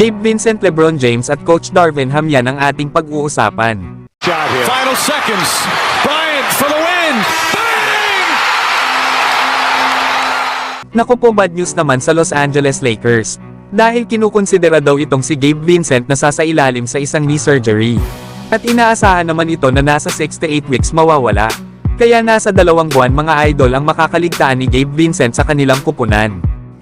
Gabe Vincent, LeBron James at Coach Darvin Ham, yan ang ating pag-uusapan. Final seconds. Bryant for the win. Bang! Naku po, bad news naman sa Los Angeles Lakers. Dahil kinukonsidera daw itong si Gabe Vincent na sasailalim sa isang knee surgery. At inaasahan naman ito na nasa 6 to 8 weeks mawawala. Kaya nasa 2 buwan mga idol ang makakaligtaan ni Gabe Vincent sa kanilang kupunan.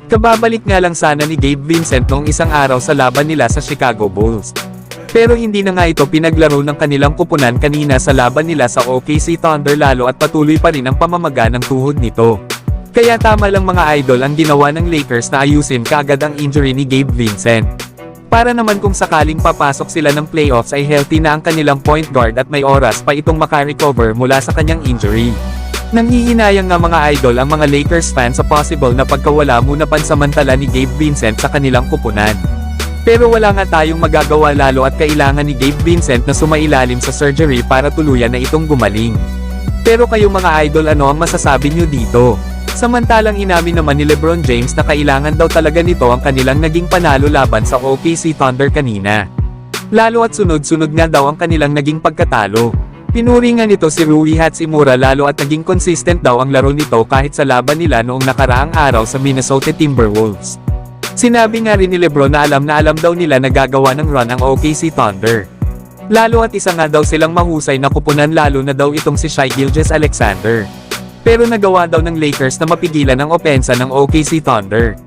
Kababalik nga lang sana ni Gabe Vincent noong isang araw sa laban nila sa Chicago Bulls. Pero hindi na nga ito pinaglaro ng kanilang kupunan kanina sa laban nila sa OKC Thunder, lalo at patuloy pa rin ang pamamaga ng tuhod nito. Kaya tama lang mga idol ang ginawa ng Lakers na ayusin kaagad ang injury ni Gabe Vincent. Para naman kung sakaling papasok sila ng playoffs ay healthy na ang kanilang point guard at may oras pa itong makarecover mula sa kanyang injury. Nanghihinayang nga mga idol ang mga Lakers fans sa possible na pagkawala muna pansamantala ni Gabe Vincent sa kanilang kupunan. Pero wala nga tayong magagawa, lalo at kailangan ni Gabe Vincent na sumailalim sa surgery para tuluyan na itong gumaling. Pero kayo mga idol, ano ang masasabi nyo dito? Samantalang inamin naman ni LeBron James na kailangan daw talaga nito ang kanilang naging panalo laban sa OKC Thunder kanina. Lalo at sunod-sunod nga daw ang kanilang naging pagkatalo. Pinuri nga nito si Rui Hachimura, lalo at naging consistent daw ang laro nito kahit sa laban nila noong nakaraang araw sa Minnesota Timberwolves. Sinabi nga rin ni LeBron na alam daw nila na gagawa ng run ang OKC Thunder. Lalo at isa nga daw silang mahusay na kupunan, lalo na daw itong si Shai Gilgeous-Alexander. Pero nagawa daw ng Lakers na mapigilan ang opensa ng OKC Thunder.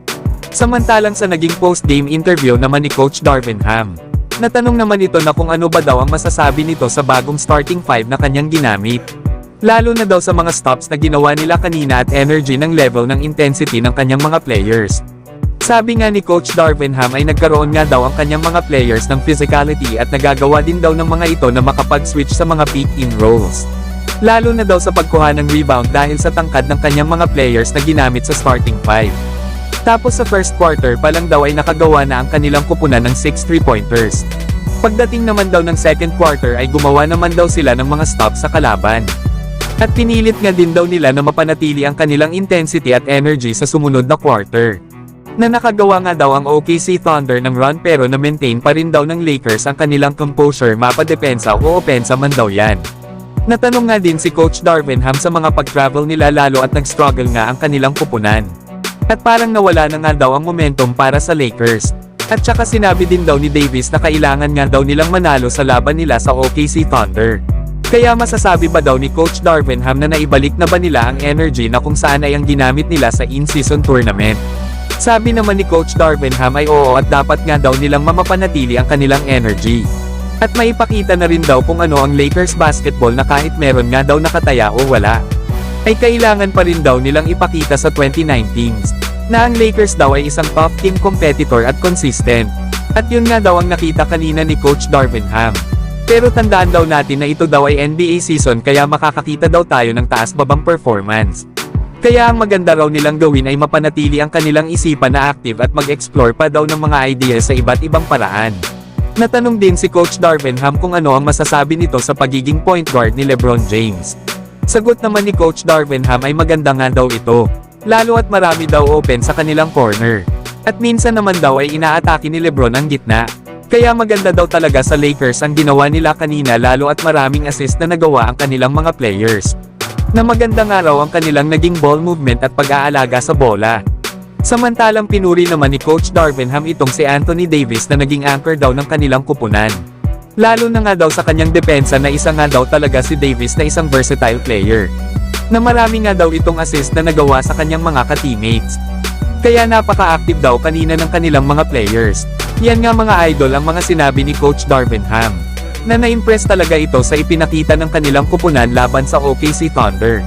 Samantalang sa naging post-game interview naman ni Coach Darvin Ham, natanong naman ito na kung ano ba daw ang masasabi nito sa bagong starting 5 na kanyang ginamit. Lalo na daw sa mga stops na ginawa nila kanina at energy ng level ng intensity ng kanyang mga players. Sabi nga ni Coach Darvin Ham ay nagkaroon nga daw ang kanyang mga players ng physicality at nagagawa din daw ng mga ito na makapag-switch sa mga pick and rolls. Lalo na daw sa pagkuha ng rebound dahil sa tangkad ng kanyang mga players na ginamit sa starting 5. Tapos sa first quarter pa lang daw ay nakagawa na ang kanilang kupunan ng 6 3-pointers. Pagdating naman daw ng second quarter ay gumawa naman daw sila ng mga stops sa kalaban. At pinilit nga din daw nila na mapanatili ang kanilang intensity at energy sa sumunod na quarter. Na nakagawa nga daw ang OKC Thunder ng run, pero na-maintain pa rin daw ng Lakers ang kanilang composure, mapadepensa o opensa man daw yan. Natanong nga din si Coach Darvin Ham sa mga pag-travel nila, lalo at nag-struggle nga ang kanilang kupunan. At parang nawala na nga daw ang momentum para sa Lakers. At saka sinabi din daw ni Davis na kailangan nga daw nilang manalo sa laban nila sa OKC Thunder. Kaya masasabi ba daw ni Coach Darvin Ham na naibalik na ba nila ang energy na kung saan ay ang ginamit nila sa in-season tournament? Sabi naman ni Coach Darvin Ham ay oo, at dapat nga daw nilang mamapanatili ang kanilang energy. At maipakita na rin daw kung ano ang Lakers basketball na kahit meron nga daw nakataya o wala, ay kailangan pa rin daw nilang ipakita sa 2019 na ang Lakers daw ay isang top team competitor at consistent. At yun nga daw ang nakita kanina ni Coach Darvin Ham. Pero tandaan daw natin na ito daw ay NBA season, kaya makakakita daw tayo ng taas-babang performance. Kaya ang maganda raw nilang gawin ay mapanatili ang kanilang isipan na active at mag-explore pa daw ng mga ideas sa iba't ibang paraan. Natanong din si Coach Darvin Ham kung ano ang masasabi nito sa pagiging point guard ni LeBron James. Sagot naman ni Coach Darvin Ham ay maganda nga daw ito, lalo at marami daw open sa kanilang corner. At minsan naman daw ay inaatake ni LeBron ang gitna. Kaya maganda daw talaga sa Lakers ang ginawa nila kanina, lalo at maraming assist na nagawa ang kanilang mga players. Na maganda nga raw ang kanilang naging ball movement at pag-aalaga sa bola. Samantalang pinuri naman ni Coach Darvin Ham itong si Anthony Davis na naging anchor daw ng kanilang kupunan. Lalo na nga daw sa kanyang depensa, na isa nga daw talaga si Davis na isang versatile player. Na marami nga daw itong assist na nagawa sa kanyang mga ka-teammates. Kaya napaka-active daw kanina ng kanilang mga players. Yan nga mga idol ang mga sinabi ni Coach Darvin Ham. Na na-impress talaga ito sa ipinakita ng kanilang kupunan laban sa OKC Thunder.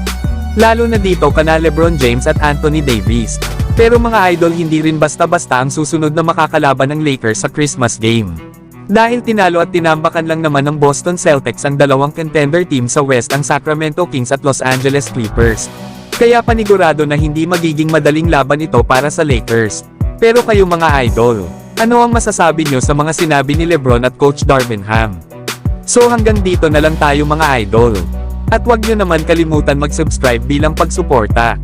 Lalo na dito kana LeBron James at Anthony Davis. Pero mga idol, hindi rin basta-basta ang susunod na makakalaban ng Lakers sa Christmas game. Dahil tinalo at tinambakan lang naman ng Boston Celtics ang dalawang contender team sa West, ang Sacramento Kings at Los Angeles Clippers. Kaya panigurado na hindi magiging madaling laban ito para sa Lakers. Pero kayo mga idol, ano ang masasabi nyo sa mga sinabi ni LeBron at Coach Darvin Ham? So hanggang dito na lang tayo mga idol. At huwag nyo naman kalimutan mag-subscribe bilang pagsuporta.